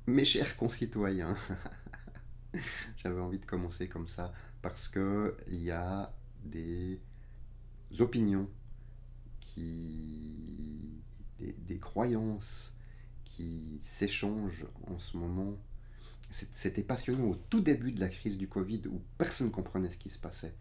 Mes chers concitoyens, j'avais envie de commencer comme ça parce que il y a des opinions qui, des croyances qui s'échangent en ce moment. C'était passionnant au tout début de la crise du Covid où personne ne comprenait ce qui se passait.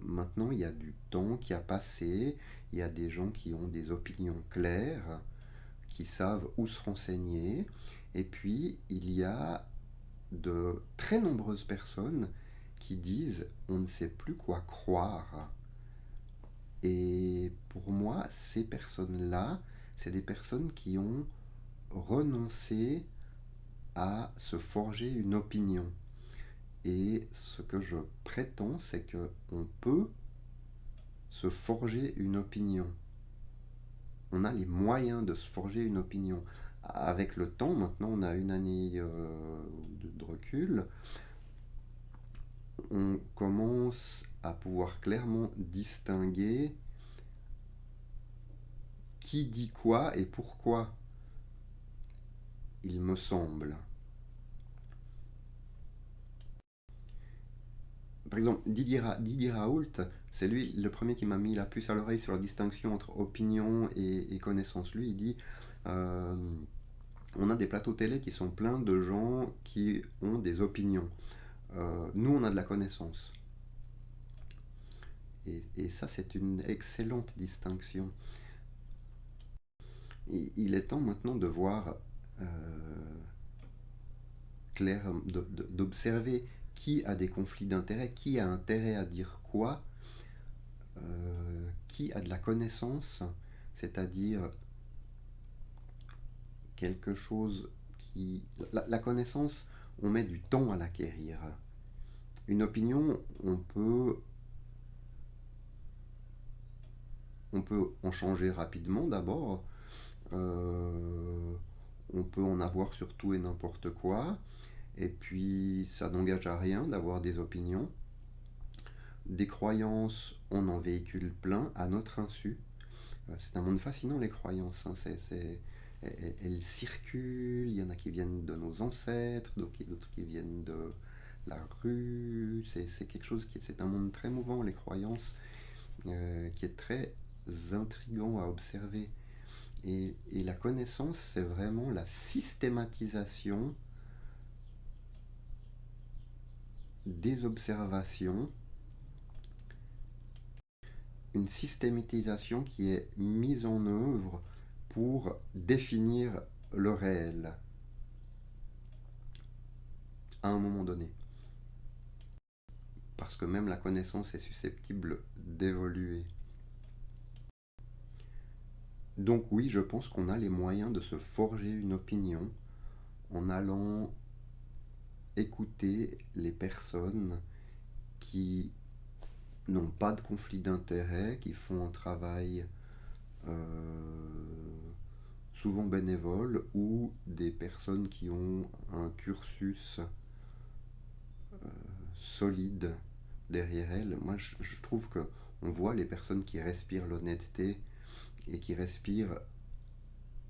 Maintenant, il y a du temps qui a passé, il y a des gens qui ont des opinions claires, qui savent où se renseigner, et puis il y a de très nombreuses personnes qui disent on ne sait plus quoi croire. Et pour moi, ces personnes-là, c'est des personnes qui ont renoncé à se forger une opinion. Et ce que je prétends, c'est que on peut se forger une opinion. On a les moyens de se forger une opinion. Avec le temps, maintenant on a une année de recul, on commence à pouvoir clairement distinguer qui dit quoi et pourquoi, il me semble. Par exemple, Didier Raoult, c'est lui le premier qui m'a mis la puce à l'oreille sur la distinction entre opinion et connaissance. Lui, il dit euh, on a des plateaux télé qui sont pleins de gens qui ont des opinions. Nous, on a de la connaissance. Et ça, c'est une excellente distinction. Et il est temps maintenant de voir euh, clair, d'observer qui a des conflits d'intérêts, qui a intérêt à dire quoi, qui a de la connaissance, c'est-à-dire quelque chose qui... La connaissance, on met du temps à l'acquérir. Une opinion, on peut en changer rapidement d'abord, euh, on peut en avoir sur tout et n'importe quoi, et puis ça n'engage à rien d'avoir des opinions. Des croyances, on en véhicule plein à notre insu. C'est un monde fascinant, les croyances, hein. Elles circulent, il y en a qui viennent de nos ancêtres, d'autres qui viennent de la rue. C'est quelque chose qui... C'est un monde très mouvant, les croyances, qui est très intrigant à observer. Et la connaissance, c'est vraiment la systématisation des observations, une systématisation qui est mise en œuvre pour définir le réel à un moment donné. Parce que même la connaissance est susceptible d'évoluer. Donc oui, je pense qu'on a les moyens de se forger une opinion en allant écouter les personnes qui n'ont pas de conflit d'intérêt, qui font un travail souvent bénévole, ou des personnes qui ont un cursus solide derrière elles. Moi, je trouve que on voit les personnes qui respirent l'honnêteté et qui respirent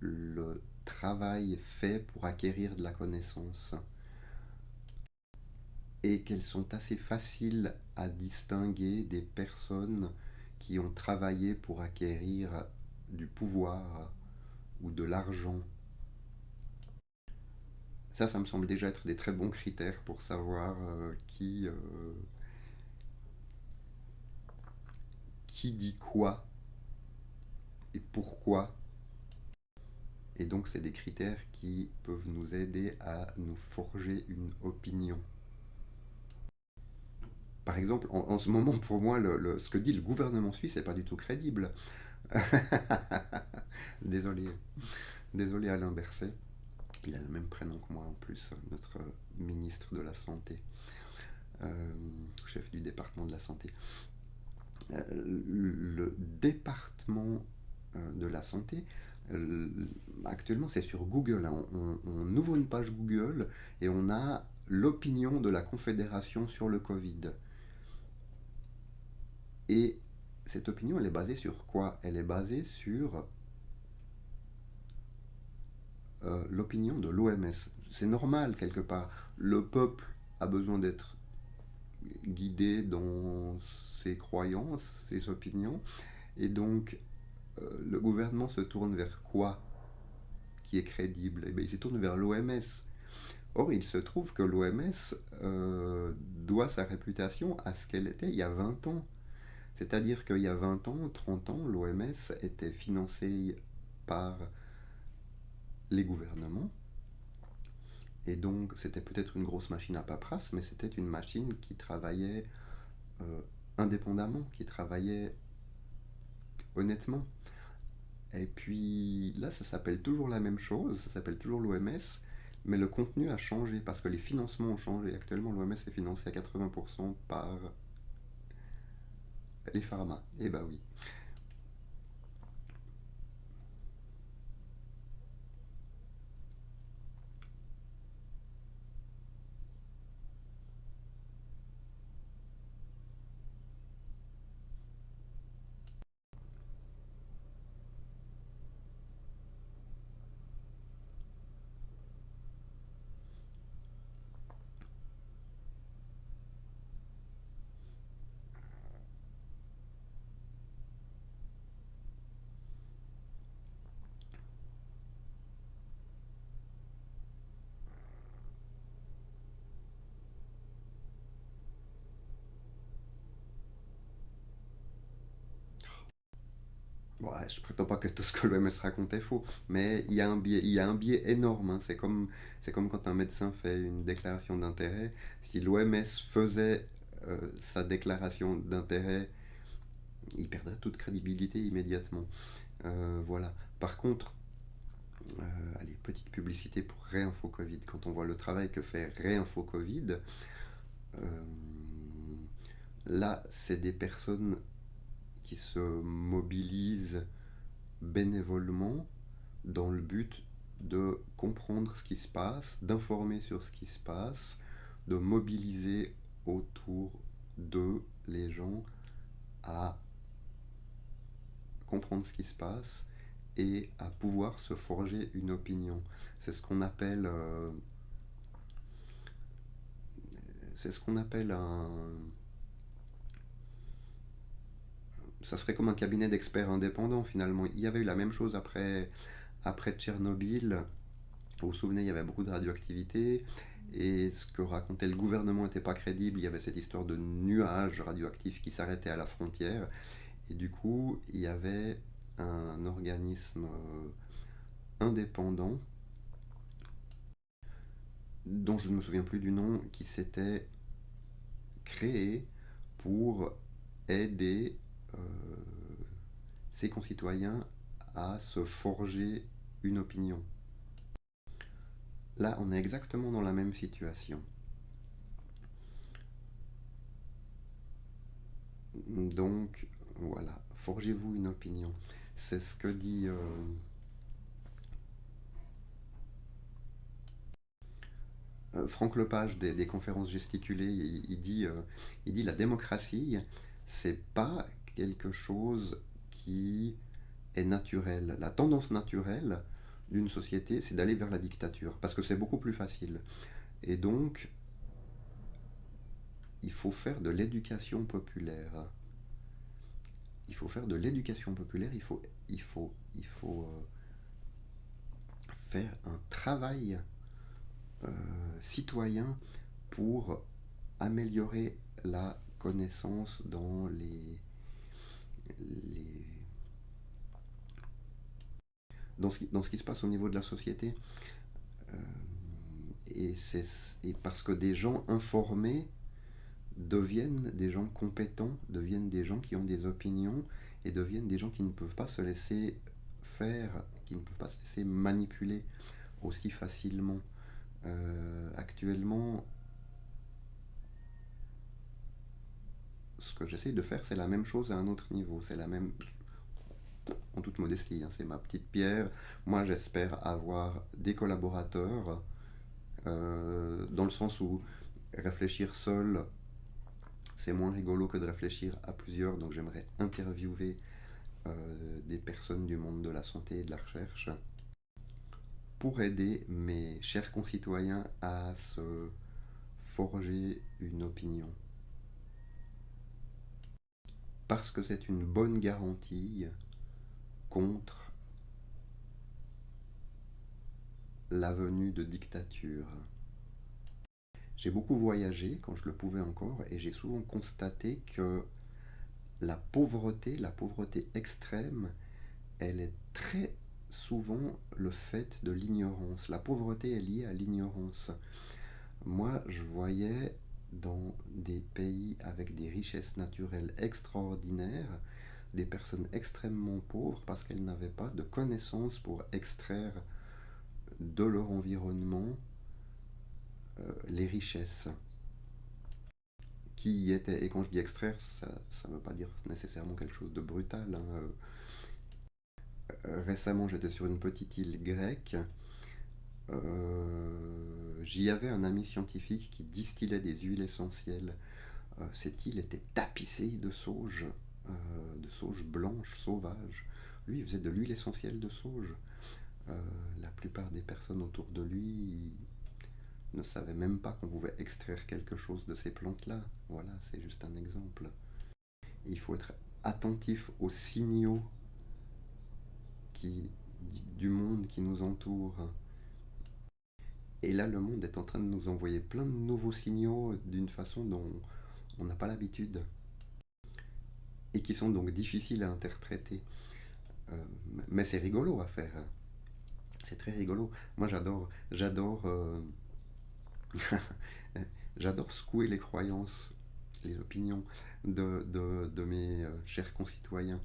le travail fait pour acquérir de la connaissance, et qu'elles sont assez faciles à distinguer des personnes qui ont travaillé pour acquérir du pouvoir ou de l'argent. Ça me semble déjà être des très bons critères pour savoir qui dit quoi et pourquoi. Et donc, c'est des critères qui peuvent nous aider à nous forger une opinion. Par exemple, en ce moment, pour moi, ce que dit le gouvernement suisse n'est pas du tout crédible. Désolé, désolé Alain Berset. Il a le même prénom que moi en plus, notre ministre de la Santé, chef du département de la Santé. Le département de la santé, euh, actuellement c'est sur Google, hein. On ouvre une page Google et on a l'opinion de la Confédération sur le Covid. Et cette opinion, elle est basée sur quoi? Elle est basée sur l'opinion de l'OMS. C'est normal quelque part. Le peuple a besoin d'être guidé dans ses croyances, ses opinions, et donc le gouvernement se tourne vers quoi qui est crédible? Eh bien, il se tourne vers l'OMS. Or, il se trouve que l'OMS doit sa réputation à ce qu'elle était il y a 20 ans. C'est-à-dire qu'il y a 20 ans, 30 ans, l'OMS était financée par les gouvernements. Et donc, c'était peut-être une grosse machine à paperasse, mais c'était une machine qui travaillait euh, indépendamment, qui travaillait honnêtement. Et puis là, ça s'appelle toujours la même chose, ça s'appelle toujours l'OMS, mais le contenu a changé parce que les financements ont changé. Actuellement, l'OMS est financé à 80% par les pharma. Eh ben oui. Bon, ouais, je prétends pas que tout ce que l'OMS raconte est faux, mais il y a un biais énorme, hein. C'est comme quand un médecin fait une déclaration d'intérêt. Si l'OMS faisait sa déclaration d'intérêt, il perdrait toute crédibilité immédiatement. Voilà. Par contre, allez, petite publicité pour Réinfo Covid. Quand on voit le travail que fait Réinfo Covid, euh, là, c'est des personnes qui se mobilisent bénévolement dans le but de comprendre ce qui se passe, d'informer sur ce qui se passe, de mobiliser autour d'eux les gens à comprendre ce qui se passe et à pouvoir se forger une opinion. C'est ce qu'on appelle, c'est ce qu'on appelle un, ça serait comme un cabinet d'experts indépendants finalement. Il y avait eu la même chose après Tchernobyl. Vous vous souvenez, il y avait beaucoup de radioactivité. Et ce que racontait le gouvernement n'était pas crédible. Il y avait cette histoire de nuages radioactifs qui s'arrêtaient à la frontière. Et du coup, il y avait un organisme indépendant, dont je ne me souviens plus du nom, qui s'était créé pour aider euh, ses concitoyens à se forger une opinion. Là, on est exactement dans la même situation. Donc, voilà, forgez-vous une opinion. C'est ce que dit Franck Lepage des conférences gesticulées. Il dit la démocratie, c'est pas quelque chose qui est naturel. La tendance naturelle d'une société, c'est d'aller vers la dictature, parce que c'est beaucoup plus facile. Et donc, il faut faire de l'éducation populaire. Il faut faire de l'éducation populaire, il faut faire un travail euh, citoyen pour améliorer la connaissance les, dans ce qui se passe au niveau de la société. Euh, et parce que des gens informés deviennent des gens compétents, deviennent des gens qui ont des opinions et deviennent des gens qui ne peuvent pas se laisser faire, qui ne peuvent pas se laisser manipuler aussi facilement. Actuellement, ce que j'essaye de faire, c'est la même chose à un autre niveau. C'est la même, en toute modestie, hein, c'est ma petite pierre. Moi, j'espère avoir des collaborateurs, dans le sens où réfléchir seul, c'est moins rigolo que de réfléchir à plusieurs. Donc, j'aimerais interviewer des personnes du monde de la santé et de la recherche pour aider mes chers concitoyens à se forger une opinion. Parce que c'est une bonne garantie contre la venue de dictatures. J'ai beaucoup voyagé quand je le pouvais encore et j'ai souvent constaté que la pauvreté extrême, elle est très souvent le fait de l'ignorance. La pauvreté est liée à l'ignorance. Moi, je voyais dans des pays avec des richesses naturelles extraordinaires, des personnes extrêmement pauvres parce qu'elles n'avaient pas de connaissances pour extraire de leur environnement les richesses qui y étaient. Et quand je dis extraire, ça ne veut pas dire nécessairement quelque chose de brutal, hein. Récemment, j'étais sur une petite île grecque. J'y avais un ami scientifique qui distillait des huiles essentielles. Cette île était tapissée de sauge blanche, sauvage. Lui, il faisait de l'huile essentielle de sauge. La plupart des personnes autour de lui ne savaient même pas qu'on pouvait extraire quelque chose de ces plantes-là. Voilà, c'est juste un exemple. Il faut être attentif aux signaux qui, du monde qui nous entoure. Et là, le monde est en train de nous envoyer plein de nouveaux signaux d'une façon dont on n'a pas l'habitude et qui sont donc difficiles à interpréter. Euh, mais c'est rigolo à faire. C'est très rigolo. Moi, j'adore secouer les croyances, les opinions de mes chers concitoyens.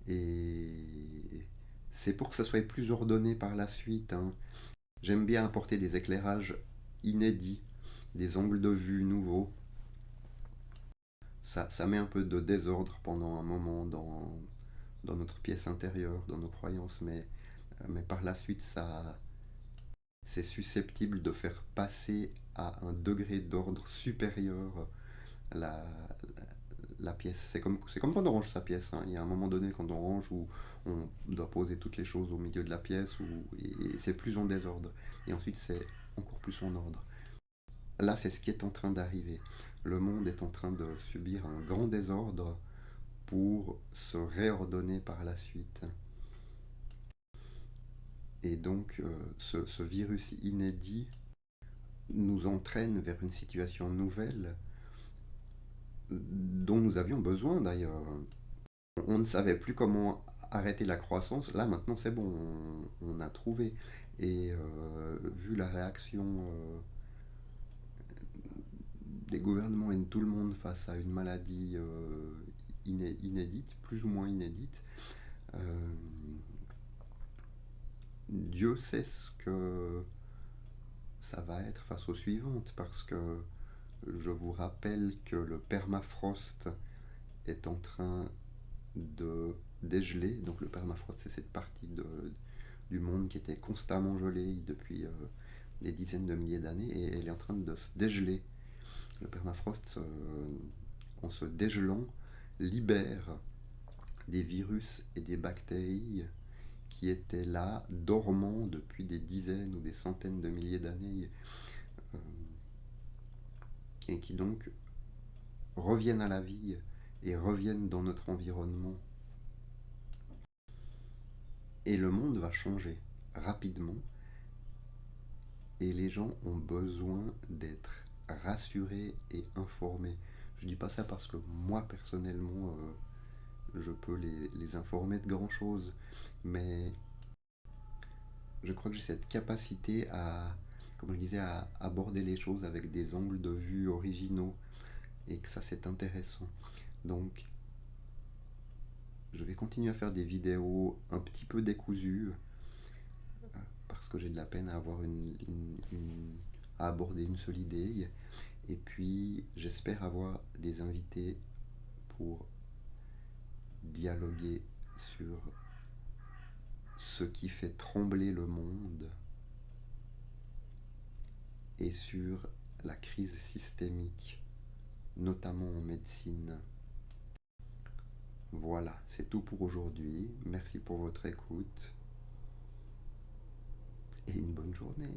Et c'est pour que ça soit plus ordonné par la suite, hein. J'aime bien apporter des éclairages inédits, des angles de vue nouveaux. Ça met un peu de désordre pendant un moment dans notre pièce intérieure, dans nos croyances, mais par la suite, c'est susceptible de faire passer à un degré d'ordre supérieur la, la pièce. C'est comme quand on range sa pièce, hein. Il y a un moment donné quand on range où on doit poser toutes les choses au milieu de la pièce et c'est plus en désordre. Et ensuite c'est encore plus en ordre. Là c'est ce qui est en train d'arriver. Le monde est en train de subir un grand désordre pour se réordonner par la suite. Et donc ce virus inédit nous entraîne vers une situation nouvelle dont nous avions besoin d'ailleurs. On ne savait plus comment arrêter la croissance. Là, maintenant, c'est bon, on a trouvé. Et vu la réaction des gouvernements et de tout le monde face à une maladie inédite, plus ou moins inédite, euh, Dieu sait ce que ça va être face aux suivantes, parce que je vous rappelle que le permafrost est en train de dégeler. Donc le permafrost, c'est cette partie du monde qui était constamment gelée depuis des dizaines de milliers d'années et elle est en train de se dégeler. Le permafrost, en se dégelant, libère des virus et des bactéries qui étaient là, dormants depuis des dizaines ou des centaines de milliers d'années, euh, et qui donc reviennent à la vie et reviennent dans notre environnement. Et le monde va changer rapidement et les gens ont besoin d'être rassurés et informés. Je dis pas ça parce que moi personnellement je peux les informer de grand chose, mais je crois que j'ai cette capacité à, comme je disais, à aborder les choses avec des angles de vue originaux et que ça c'est intéressant. Donc je vais continuer à faire des vidéos un petit peu décousues parce que j'ai de la peine à avoir à aborder une seule idée. Et puis j'espère avoir des invités pour dialoguer sur ce qui fait trembler le monde et sur la crise systémique, notamment en médecine. Voilà, c'est tout pour aujourd'hui. Merci pour votre écoute. et une bonne journée.